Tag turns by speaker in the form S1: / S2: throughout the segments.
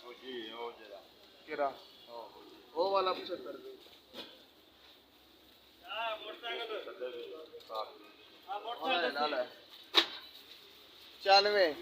S1: किरा वो वाला 75 रुपये। डाला 95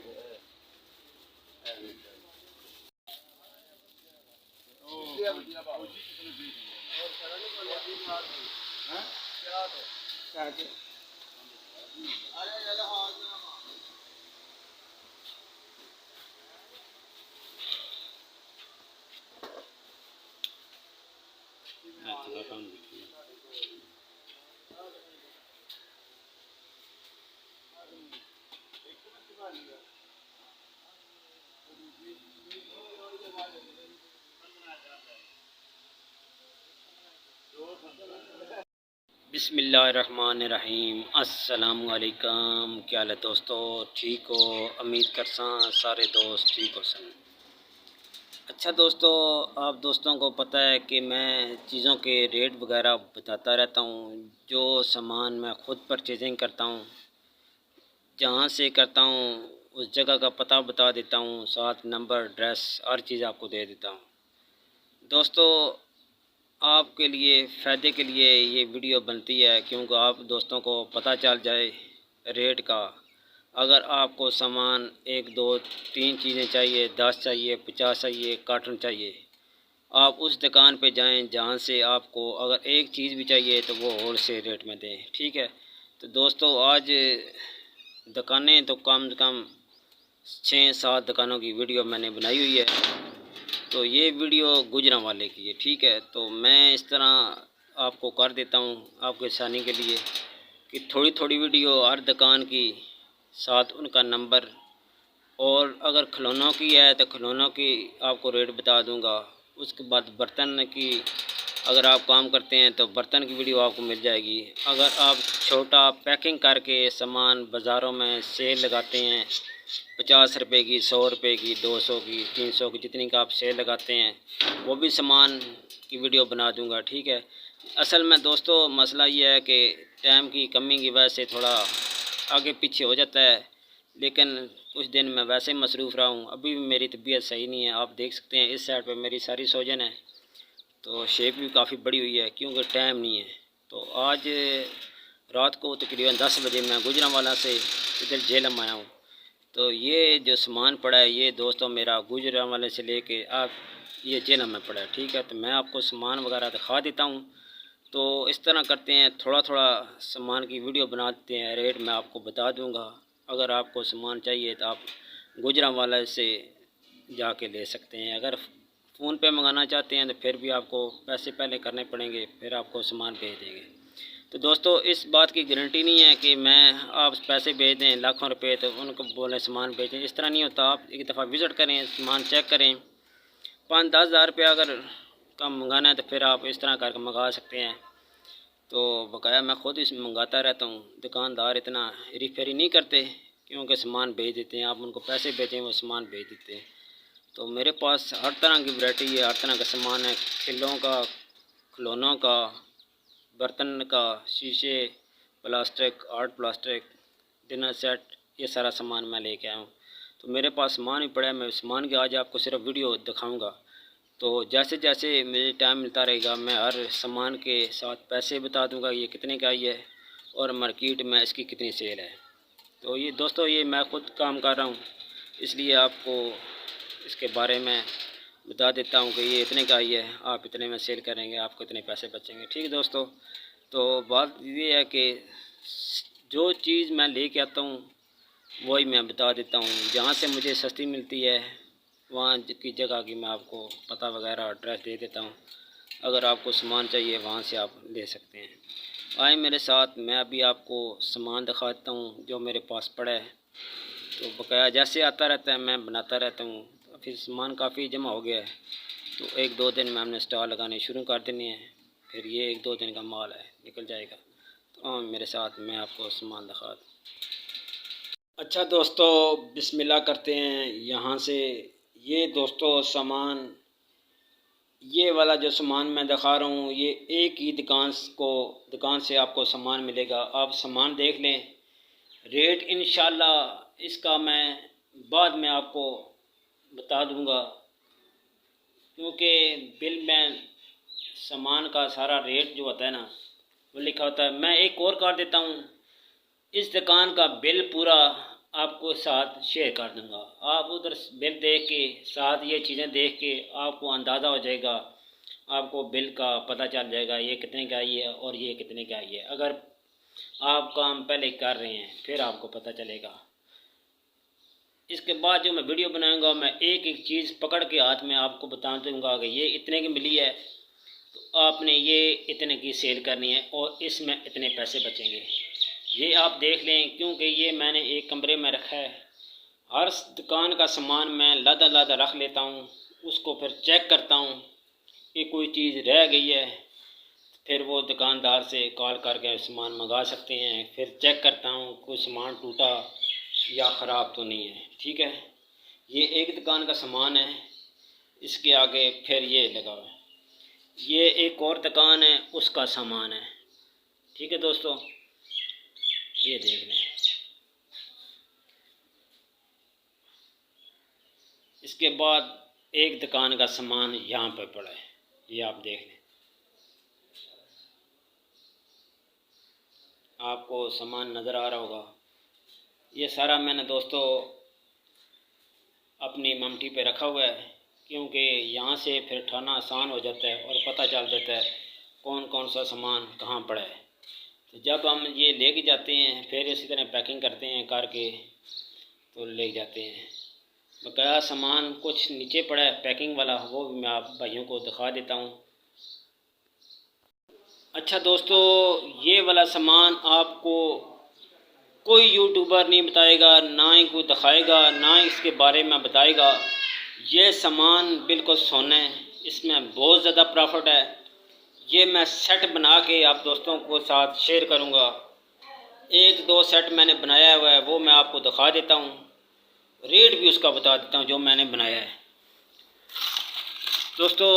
S2: बिस्मिल्लाहिर्रहमानिर्रहीम। अस्सलामुअलैकुम। क्या हाल है दोस्तों? ठीक हो? उम्मीद करसा सारे दोस्त ठीक हो सन। अच्छा दोस्तों, आप दोस्तों को पता है कि मैं चीज़ों के रेट वगैरह बताता रहता हूँ। जो सामान मैं ख़ुद परचेजिंग करता हूँ, जहाँ से करता हूँ उस जगह का पता बता देता हूँ, साथ नंबर, एड्रेस, हर चीज़ आपको दे देता हूँ। दोस्तों, आपके लिए फ़ायदे के लिए ये वीडियो बनती है, क्योंकि आप दोस्तों को पता चल जाए रेट का। अगर आपको सामान 1 2 3 चीज़ें चाहिए, 10 चाहिए, 50 चाहिए, कार्टन चाहिए, आप उस दुकान पे जाएं जहाँ से आपको अगर एक चीज़ भी चाहिए तो वो होल सेल रेट में दें। ठीक है? तो दोस्तों, आज दुकानें तो कम से कम 6-7 दुकानों की वीडियो मैंने बनाई हुई है। तो ये वीडियो गुजरांवाले की है। ठीक है? तो मैं इस तरह आपको कर देता हूँ आपकी आसानी के लिए कि थोड़ी थोड़ी वीडियो हर दुकान की, साथ उनका नंबर, और अगर खिलौनों की है तो खिलौनों की आपको रेट बता दूंगा। उसके बाद बर्तन की, अगर आप काम करते हैं तो बर्तन की वीडियो आपको मिल जाएगी। अगर आप छोटा पैकिंग करके सामान बाज़ारों में सेल लगाते हैं, 50 रुपये की, 100 रुपये की, 200 की, 300 की, जितनी का आप सेल लगाते हैं, वो भी सामान की वीडियो बना दूंगा। ठीक है? असल में दोस्तों मसला ये है कि टाइम की कमी की वजह से थोड़ा आगे पीछे हो जाता है, लेकिन कुछ दिन मैं वैसे ही मसरूफ़ रहा हूँ। अभी भी मेरी तबीयत सही नहीं है। आप देख सकते हैं इस साइड पे मेरी सारी सोजन है, तो शेप भी काफ़ी बड़ी हुई है, क्योंकि टाइम नहीं है। तो आज रात को तकरीबन 10 बजे मैं गुजरांवाला से इधर झेलम आया हूँ। तो ये जो सामान पड़ा है ये दोस्तों मेरा गुजरांवाले से लेके आप ये झेलम में पड़ा है। ठीक है? तो मैं आपको सामान वगैरह दिखा देता हूँ। तो इस तरह करते हैं, थोड़ा थोड़ा सामान की वीडियो बनाते हैं, रेट मैं आपको बता दूँगा। अगर आपको सामान चाहिए तो आप गुजरांवाला से जाके ले सकते हैं। अगर फ़ोन पे मंगाना चाहते हैं तो फिर भी आपको पैसे पहले करने पड़ेंगे, फिर आपको सामान भेज देंगे। तो दोस्तों, इस बात की गारंटी नहीं है कि मैं आप पैसे भेज दें लाखों रुपए तो उनको बोलें सामान भेजें। इस तरह नहीं होता। आप एक दफ़ा विज़िट करें, सामान चेक करें। 5-10 हज़ार रुपया अगर कम मंगाना है तो फिर आप इस तरह करके मंगा सकते हैं। तो बकाया मैं ख़ुद इस मंगाता रहता हूँ। दुकानदार इतना हेरी फेरी नहीं करते, क्योंकि सामान भेज देते हैं। आप उनको पैसे भेजें, वो सामान भेज देते हैं। तो मेरे पास हर तरह की वैरायटी है, हर तरह का सामान है, खिलों का, खिलौनों का, बर्तन का, शीशे, plastic, art plastic, dinner set, ये सारा सामान मैं लेके आया हूँ। तो मेरे पास सामान भी पड़ा है। मैं सामान की आज आपको सिर्फ वीडियो दिखाऊंगा। तो जैसे जैसे मुझे टाइम मिलता रहेगा मैं हर सामान के साथ पैसे बता दूंगा, ये कितने का ही है और मार्केट में इसकी कितनी सेल है। तो ये दोस्तों, ये मैं ख़ुद काम कर रहा हूँ, इसलिए आपको इसके बारे में बता देता हूँ कि ये इतने का ही है, आप इतने में सेल करेंगे, आपको इतने पैसे बचेंगे। ठीक है दोस्तों? तो बात ये है कि जो चीज़ मैं लेके आता हूँ वही मैं बता देता हूँ। जहाँ से मुझे सस्ती मिलती है वहाँ की जगह की मैं आपको पता वगैरह एड्रेस दे देता हूँ। अगर आपको सामान चाहिए वहाँ से आप ले सकते हैं। आए मेरे साथ, मैं अभी आपको सामान दिखाता हूँ जो मेरे पास पड़ा है। तो बकाया जैसे आता रहता है मैं बनाता रहता हूँ। तो फिर सामान काफ़ी जमा हो गया है, तो 1-2 दिन में हमने स्टॉल लगाने शुरू कर देने हैं। फिर ये 1-2 दिन का माल है, निकल जाएगा। तो मेरे साथ मैं आपको सामान दिखा दूँ। अच्छा दोस्तों, बिस्मिल्लाह करते हैं यहाँ से। ये दोस्तों सामान, ये वाला जो सामान मैं दिखा रहा हूँ ये एक ही दुकान से आपको सामान मिलेगा। आप सामान देख लें। रेट इंशाल्लाह इसका मैं बाद में आपको बता दूंगा। क्योंकि बिल में सामान का सारा रेट जो होता है ना वो लिखा होता है। मैं एक और कर देता हूँ, इस दुकान का बिल पूरा आपको साथ शेयर कर दूंगा। आप उधर बिल देख के साथ ये चीज़ें देख के आपको अंदाज़ा हो जाएगा, आपको बिल का पता चल जाएगा ये कितने का आई है और ये कितने का आई है। अगर आप काम पहले कर रहे हैं फिर आपको पता चलेगा। इसके बाद जो मैं वीडियो बनाऊंगा मैं एक एक चीज़ पकड़ के हाथ में आपको बता दूंगा कि ये इतने की मिली है तो आपने ये इतने की सेल करनी है और इसमें इतने पैसे बचेंगे। ये आप देख लें, क्योंकि ये मैंने एक कमरे में रखा है। हर दुकान का सामान मैं लादा लादा रख लेता हूँ, उसको फिर चेक करता हूँ कि कोई चीज़ रह गई है, फिर वो दुकानदार से कॉल करके सामान मंगा सकते हैं। फिर चेक करता हूँ कोई सामान टूटा या ख़राब तो नहीं है। ठीक है, ये एक दुकान का सामान है। इसके आगे फिर ये लगा हुआ है, ये एक और दुकान है उसका सामान है। ठीक है दोस्तों, ये देख लें। इसके बाद एक दुकान का सामान यहाँ पर पड़ा है, ये आप देख लें। आपको सामान नज़र आ रहा होगा। ये सारा मैंने दोस्तों अपनी ममटी पे रखा हुआ है, क्योंकि यहाँ से फिर उठाना आसान हो जाता है और पता चल जाता है कौन कौन सा सामान कहाँ पड़ा है। तो जब हम ये लेके जाते हैं फिर इसी तरह पैकिंग करते हैं करके तो ले जाते हैं। बकाया सामान कुछ नीचे पड़ा है पैकिंग वाला, वो भी मैं आप भाइयों को दिखा देता हूँ। अच्छा दोस्तों, ये वाला सामान आपको कोई यूट्यूबर नहीं बताएगा, ना ही कोई दिखाएगा, ना ही इसके बारे में बताएगा। ये सामान बिल्कुल सोना है, इसमें बहुत ज़्यादा प्रॉफिट है। ये मैं सेट बना के आप दोस्तों को साथ शेयर करूँगा। एक दो सेट मैंने बनाया हुआ है, वो मैं आपको दिखा देता हूँ, रेट भी उसका बता देता हूँ जो मैंने बनाया है। दोस्तों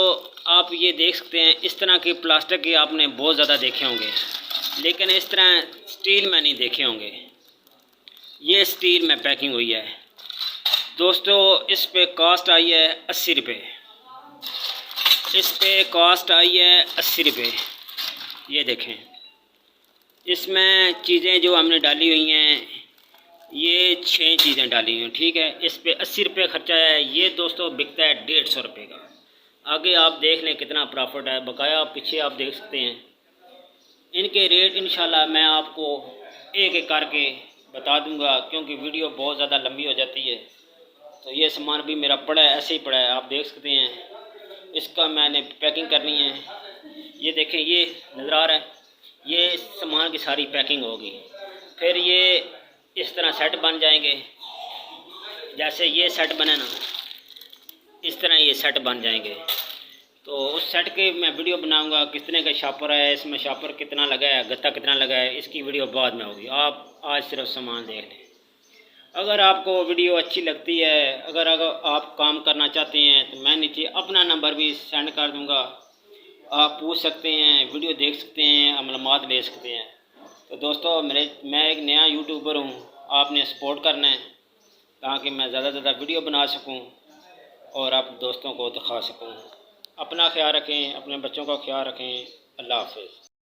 S2: आप ये देख सकते हैं, इस तरह के प्लास्टिक के आपने बहुत ज़्यादा देखे होंगे, लेकिन इस तरह स्टील में नहीं देखे होंगे। ये स्टील में पैकिंग हुई है दोस्तों। इस पे कॉस्ट आई है 80 रुपये। इस पे कॉस्ट आई है 80 रुपये। ये देखें, इसमें चीज़ें जो हमने डाली हुई हैं ये 6 चीज़ें डाली हुई हैं। ठीक है, इस पे 80 रुपये खर्चा है। ये दोस्तों बिकता है 150 रुपये का। आगे आप देख लें कितना प्रॉफिट है। बकाया पीछे आप देख सकते हैं। इनके रेट इंशाल्लाह मैं आपको एक एक करके बता दूंगा, क्योंकि वीडियो बहुत ज़्यादा लंबी हो जाती है। तो ये सामान भी मेरा पड़ा है, ऐसे ही पड़ा है, आप देख सकते हैं। इसका मैंने पैकिंग करनी है। ये देखें, ये नज़र आ रहा है, ये सामान की सारी पैकिंग होगी। फिर ये इस तरह सेट बन जाएंगे, जैसे ये सेट बने ना, इस तरह ये सेट बन जाएंगे। तो उस सेट के मैं वीडियो बनाऊंगा, किस तरह का शॉपर है, इसमें शॉपर कितना लगा है, गत्ता कितना लगा है, इसकी वीडियो बाद में होगी। आप आज सिर्फ सामान देख लें। अगर आपको वीडियो अच्छी लगती है, अगर आप काम करना चाहते हैं तो मैं नीचे अपना नंबर भी सेंड कर दूंगा, आप पूछ सकते हैं, वीडियो देख सकते हैं, मालूमात ले सकते हैं। तो दोस्तों मैं एक नया यूट्यूबर हूँ, आपने सपोर्ट करना है ताकि मैं ज़्यादा से ज़्यादा वीडियो बना सकूँ और आप दोस्तों को दिखा सकूँ। अपना ख्याल रखें, अपने बच्चों का ख्याल रखें। अल्लाह हाफ़िज़।